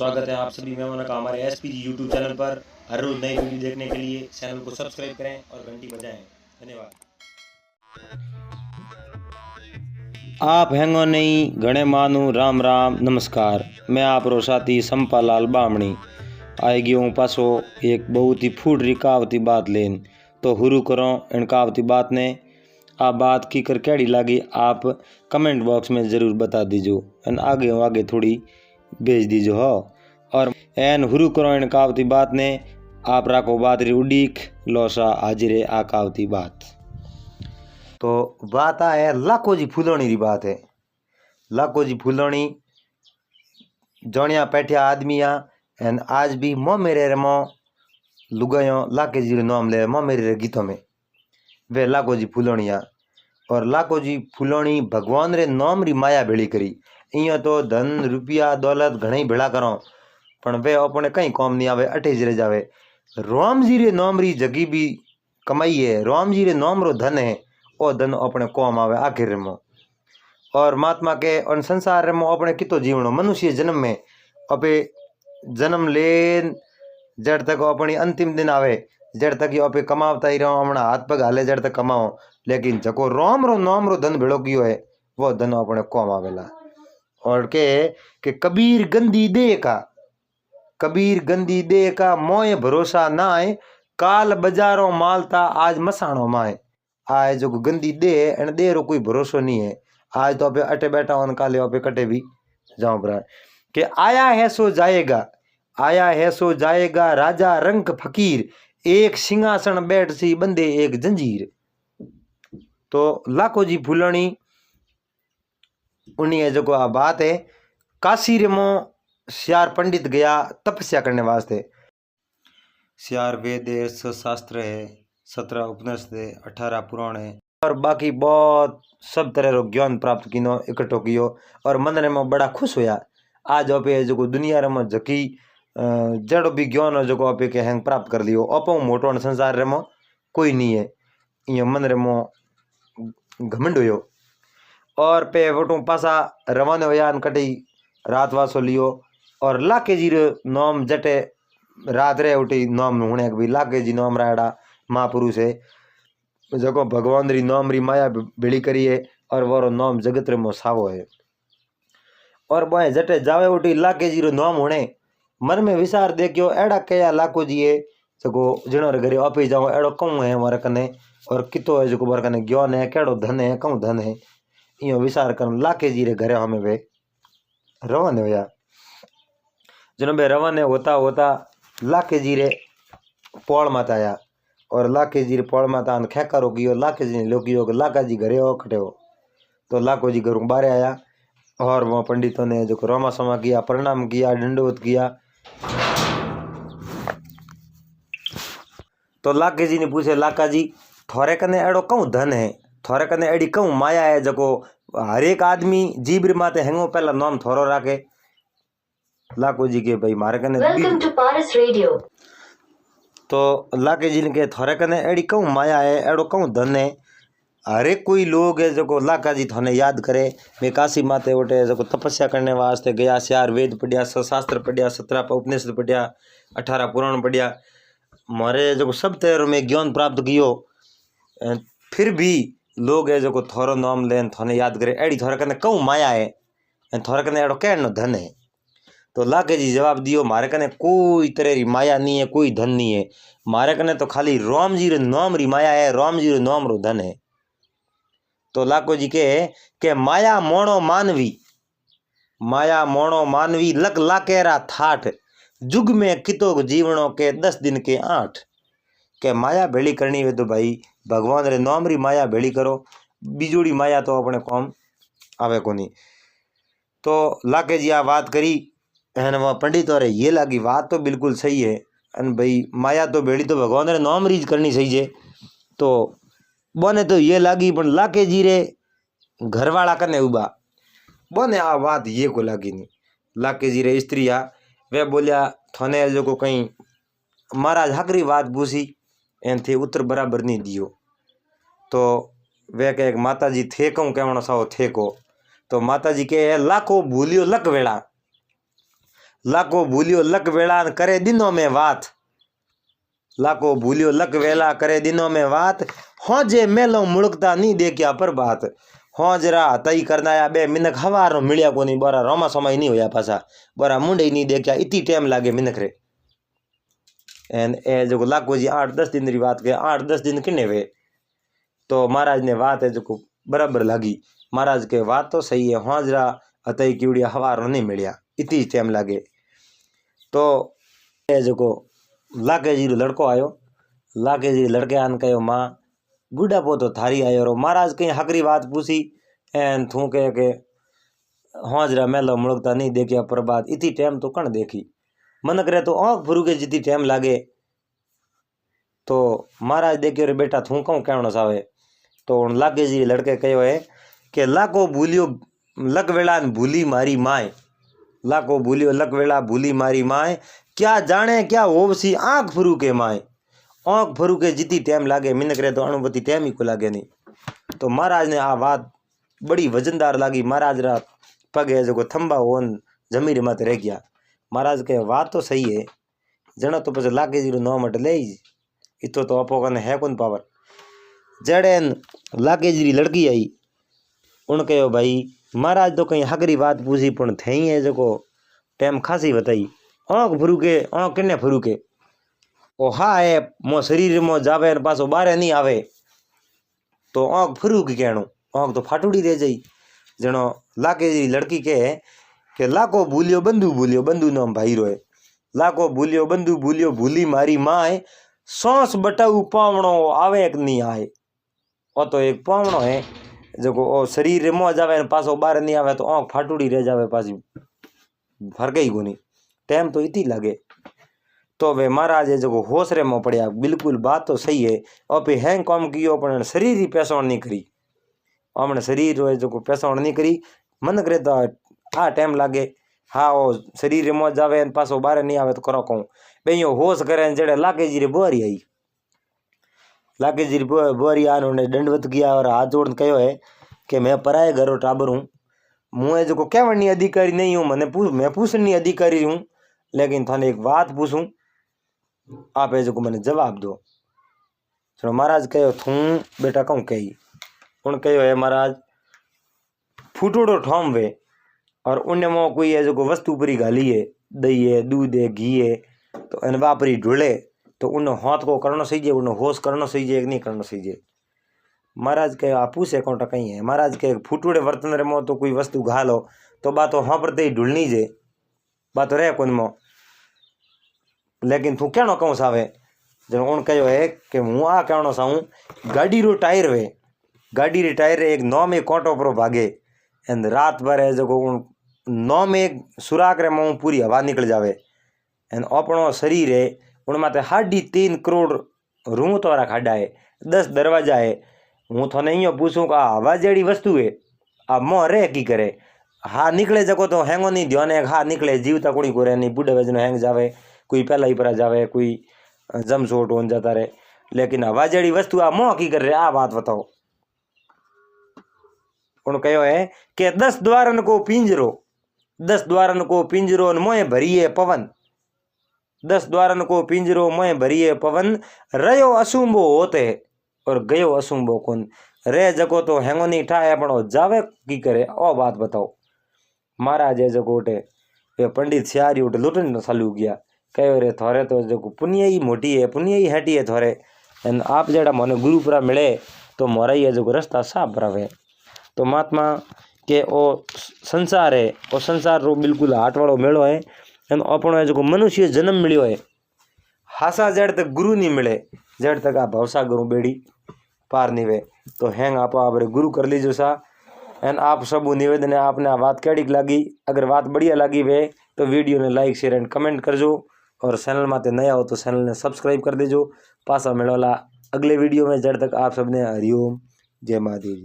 स्वागत है आप सभी मेहमानों का हमारे एसपीजी यूट्यूब चैनल पर। हर रोज नई वीडियो देखने के लिए चैनल को सब्सक्राइब करें और घंटी बजाएं। धन्यवाद। आप हैंगो नहीं घणे मानू राम राम नमस्कार। मैं आप रो साथी संपालाल बामणी आई गयो हूँ पासो एक बहुत ही फूट रही कहावती बात लेन। तो हुरू करो इन कहावती बात ने आप बात की कर कैडी लागी आप कमेंट बॉक्स में ज़रूर बता दीजो एंड आगे थोड़ी भेज दीजो हो। और एन हुरू करो इन कहावती बात ने आप राखो बात री उडीक लोसा हाजिरे आ कहावती बात। तो बात आ है लाखों जी फूलोनी री बात है। लाखों जी फूलोनी जणिया पैठिया आदमिया एन आज भी मो मेरे रमो लुगायो लाके जी नाम ले मो मेरे गीतों में वे लाखों जी फूलोनिया। और लाखों जी फूलोनी भगवान रे नाम री माया भेड़ी करी। इं तो धन रुपया दौलत घणी भेड़ा करो पण वे अपने कहीं काम नहीं आवे, अटे ज रह जावे। राम जी रे नाम री जगी भी कमाई है, राम जी रे नाम रो धन है, ओ धन अपने काम आवे आखिर रेमो। और महात्मा के उन संसार रेमो अपने कितो जीवनो मनुष्य जन्म में अपे जन्म लेन जड़ तक अपनी अंतिम दिन आवे जड़ तक यो अपे कमावता ही रहो, हमणा हाथ पग हाले जड़ तक कमाओ। लेकिन जको राम रो नाम रो धन भेड़ो कियो है वो धन अपने काम आवेला। और के कबीर गंदी दे का मोय भरोसा ना आए, काल बजारों मालता आज मसाणों माए। आज जो गंदी दे एन दे रो कोई भरोसो नहीं है। आज तो अपे अटे बैठा होन काले अपे कटे भी जाओ बरा के आया है सो जाएगा राजा रंक फकीर, एक सिंहासन बैठ सी बंदे एक जंजीर। तो लाखों जी फूलणी उन्हीं जो को बात है। काशी रेमो श्यार पंडित गया तपस्या करने वास्ते। श्यार वेद है, शास्त्र है, 17 उपनिषद है, 18 पुराण है और बाकी बहुत सब तरह रो ज्ञान प्राप्त किनो इकट्ठो कियो। और मन रे में बड़ा खुश होया। आज अपे जो दुनिया रे में जकी जड़ भी ज्ञान जो अपे के हैंग प्राप्त कर लियो। अपो मोटो संसार रे में कोई नहीं है। इं मन रे में घमंड होयो और पे वटू पासा रवाना होया कटी रात वासो लियो। और लाके जी नाम जटे रात रे उठी नाम होने भी लाके जी नाम रायड़ा महापुरुष है जको भगवान री नाम री माया भेड़ी करी है और वो नाम जगत रे मो सावो है। और बोए जटे जावे उठी लाके जी रो नाम होने मन में विचार देखियो एड़ा कया लाखों जी है जको जिणो रे घरे आपी जाओ एड़ो कहूँ है मारे कने और कितो है जो मारे कने ज्ञान है केड़ो धन है कहूँ धन है। इं विचार कर लाके जी रे घरे हमें वे रवाने होया। जिन्हों बे रवाने होता होता लाके जी रे पौड़ माता आया और लाके जी रे पौड़ माता खेका रोकियो। लाके जी ने लोकियो कि लाका जी घरे हो कटे हो। तो लाखों जी घरों बाहर आया और वहाँ पंडितों ने जो रोमा समा किया, प्रणाम किया, दंडवत किया। तो लाके जी ने पूछे लाका जी थोरे कने एड़ो कहूँ धन है, थोरे कने एड़ी कहूँ माया है जको हर एक आदमी जीव रे माते हैंगो पहला नाम थोरो राखे। लाखों जी के भाई मारे कने वेलकम टू पारस रेडियो। तो लाके जी ने के थोरे कने एड़ी कहूँ माया है एड़ो कहूँ धन है। हर एक कोई लोग है जो लाका जी थाने याद करे। मैं काशी माते उठे जो तपस्या करने वास्ते गया, श्यार वेद पढ़िया, शास्त्र पढ़िया, 17 उपनिषद पढ़िया, 18 पुराण पढ़िया, मारे जो सब तरह में ज्ञान प्राप्त कियो। फिर भी लोग है जो थोरो नाम लेन थाने याद करे एड़ी थोरे कने कहूँ माया है थोरे कने एड़ो कहनो धन है। तो लाके जी जवाब दियो मारे कने कोई तरह री माया नहीं है, कोई धन नहीं है। मारे कने तो खाली राम जी रे नाम री माया है, राम जी रे नाम रो धन है। तो लाखों जी के माया मोणो मानवी लक लाकेरा थाठ, जुग में कितो जीवनों के 10 दिन के 8। के माया भेड़ी करनी है तो भाई भगवान रे नाम री माया भेड़ी करो, बिजोड़ी माया तो अपने काम आवे कोनी। तो लाके जी आ बात करी एन वहाँ पंडितों रे ये लगी बात तो बिल्कुल सही है। अन भाई माया तो भेड़ी तो भगवान रे नाम रीज करनी सही है। तो बोने तो ये लगी पण लाके जी रे घरवाला कने उबा बोने आ बात ये को लगी नहीं। लाके जी रे स्त्री आ वे बोलिया थने जो को कहीं महाराज हकरी बात पूछी एन थे उत्तर बराबर नहीं दियो। तो वे कहे माता जी थे कहूँ कहना साओ थे को। तो माता जी के लाखों भूलियो लक वेला, लाको भूलियो लक वेला करे दिनों में बात, लाको भूलियो लक वेला करे दिनों में बात, हो जे मेलो मुड़कता नहीं देखिया पर बात। हो जरा तई करना बे मिनक हवार मिलिया कोनी बरा रोमा समय नहीं होया पासा बरा मुंडे नहीं देखिया इतनी टाइम लागे मिनक रे। एन ए जो लाको जी 8-10 दिन री बात के 8-10 दिन किने वे तो महाराज ने बात है जो बराबर लगी। महाराज के बात तो सही है, हाँ जरा अतई कीड़िया हवार नहीं मिलिया इतनी टाइम लागे। तो जो लाके जी लड़को आयो, लाके जी लड़के आन कहो माँ बुढ़ापो तो थारी आयो रो। महाराज कहीं हकरी बात पूछी एन थू के हाँ जरा मेलो मुड़कता नहीं देखिया पर बात इतनी टाइम तो कण देखी मन करे तो आँख भरू के जितनी टाइम लागे। तो महाराज देखियो रे बेटा थू कहूँ कहना चाहे तो लागे जी लड़के कहो है कि लाको भूलियो लक वेला भूली मारी माए, लाको भूलियो लक वेला भूली मारी माए, क्या जाने क्या होवसी आँख भरू के माए, आँख भरू के जितनी टाइम लागे मिनक रे तो अणुपति टाइम ही को लागे नहीं। तो महाराज ने आ बात बड़ी वजनदार लागी। महाराज रा पगे जो थंबा होन जमीर मत रह गया। महाराज के बात तो सही है जनो तो पछे लागे जी नो मट ले इतो तो अपो कने है कौन पावर। जड़े लागे जी लड़की आई उन कहो भाई महाराज तो कहीं हकरी बात पूछी पण थई है जो टाइम खासी बताई आँख भरू के आँख किन्ने भरू के ओ हा है मो शरीर मो जावे पासो बारे नहीं आवे तो आँख भरू के कहणो आँख तो फाटूड़ी रह जाई। जनो लागे जी लड़की कहे कि लाको भूलियो बंधु नाम भाई रोए, लाको भूलियो बंधु भूलियो भूली मारी माए, सांस बटाऊ पावणो आवे कि नहीं आए। ओ तो एक पावणो है जो ओ शरीर में जावे पासो बाहर नहीं आवे तो आँख फाटूड़ी रह जावे पासी फर्क ही कोनी टाइम तो इतनी लगे। तो वे महाराज जो होश रे में पड़िया बिल्कुल बात तो सही है। और फिर हैंग काम कियो पण शरीर ही पैसौण नहीं करी, हमने शरीर जो पैसौण नहीं करी मन करे तो हाँ टाइम लागे हाँ वो शरीर में जावे पासो बाहर नहीं आवे तो करो कहूँ भाई होश करे जड़े लागे जी रे बुआरी आई, लागे जी बुआरी आन उन्हें दंडवत किया और हाथ जोड़ कहो है कि मैं पराए घरों टाबर हूँ, मुँह जो कहवनी अधिकारी नहीं हूँ, मैं पूछनी अधिकारी हूँ, लेकिन थाने एक बात पूछूं आप जो मैंने जवाब दो। चलो महाराज कहो थू बेटा कहूँ कही उन कहो है महाराज फूटोड़ो ठाम वे और उन्हें मो कोई है जो वस्तु परी गाली है दही है दूध है घी है तो इन वापरी ढुले तो उन्हें हाथ को करना सही है, उन्हें होश करना सही है कि नहीं करना सही है। महाराज के आप पूछे कौन कहीं है महाराज के फूटूड़े बर्तन रे मो तो कोई वस्तु घालो तो बात हाँ पर ते ढुलनी जे बात रहे कौन मो, लेकिन तू कहना कहूँ सावे जो उन कहो है कि हूँ आ कहना चाहूँ गाड़ी रो टायर वे गाड़ी रे टायर एक नौ में कोटो पर भागे एंड रात भर है जो नौ में एक सुराख रे मुँह पूरी हवा निकल जावे एंड अपनो शरीर है उन माते 3.5 करोड़ रूम तो खाडा है 10 दरवाजा है। हूँ थोने यो पूछूँ कि हवा जेड़ी वस्तु है आ मोह रे की करे हाँ निकले जको तो हैंगो नहीं ध्यान है हाँ निकले जीवता कोई को नहीं बूढ़े वजन हैंग जावे कोई पहला ही परा जावे कोई जम शोट हो जाता रहे, लेकिन हवा जेड़ी वस्तु आ मोह की कर रहे आ बात बताओ। उन कहो है कि 10 द्वारन को पिंजरो 10 द्वारन को पिंजरो मोह भरिए पवन 10 द्वारन को पिंजरो मोह भरिए पवन रयो असुंबो होते और गयो असुंबो कौन रे जको तो हैंगो नहीं ठाए पण जावे की करे ओ बात बताओ। महाराज है जो गोटे पंडित सियारी उठ लुटन चालू गया कहो रे थोड़े तो जो पुण्य ही मोटी है पुण्य ही हैटी है थोड़े एन आप जड़ा मोने गुरुपुरा मिले तो मोरा ही है जो रास्ता साफ रहे। तो महात्मा के ओ संसार है वो संसार रो बिल्कुल हाट वालों मेड़ो है एन अपनो जो मनुष्य जन्म मिलो है हासा जड़ तक गुरु नहीं मिले जड़ तक आ भवसा गुरु बेड़ी पार नहीं वे तो हैंग आप गुरु कर लीजिए सा एन आप सब निवेदन है आपने आ बात कैडी लगी अगर बात बढ़िया लगी वे तो वीडियो ने लाइक शेयर एंड कमेंट करजो और चैनल माते नया हो तो चैनल ने सब्सक्राइब कर दीजो। पासा मिलोला अगले वीडियो में जड़ तक आप सबने हरिओम जय महादेव।